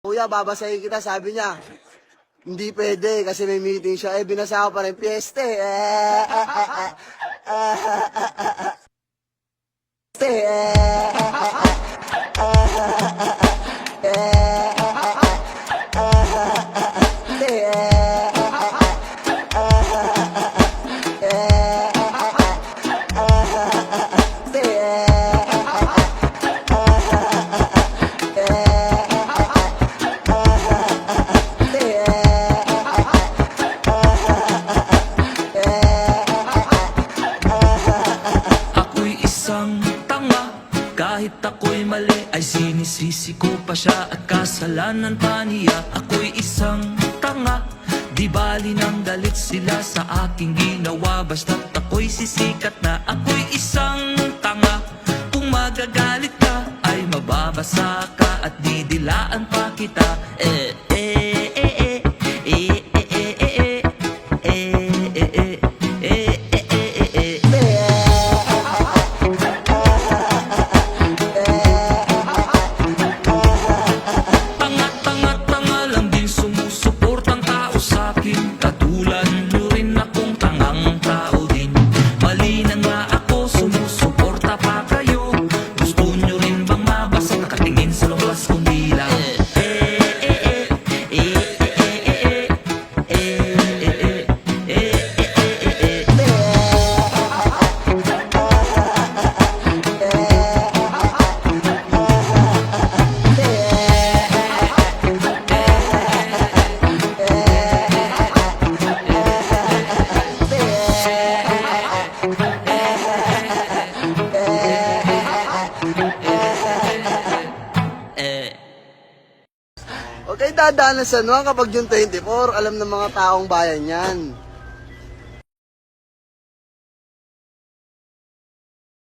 Kuya, babasahin kita, sabi niya. Hindi pwede kasi may meeting siya. Binasa ko pa rin, piyeste. Ako'y isang tanga, kahit ako'y mali ay sinisisi ko pa siya at kasalanan pa niya. Ako'y isang tanga, di bali nang galit sila sa aking ginawa, basta't ako'y sisikat na. Ako'y isang tanga, kung magagalit ka ay mababasa ka at didilaan pa kita. Tanga lang din sumusuportang tao sa'kin, katulad nyo rin akong tangang tao din. Mali na nga ako, sumusuporta pa kayo. Gusto nyo rin bang mabasa, nakatingin sa lumabas kong dila? Huwag kayo dadaan sa San Juan kapag June 24, alam ng mga taong bayan yan.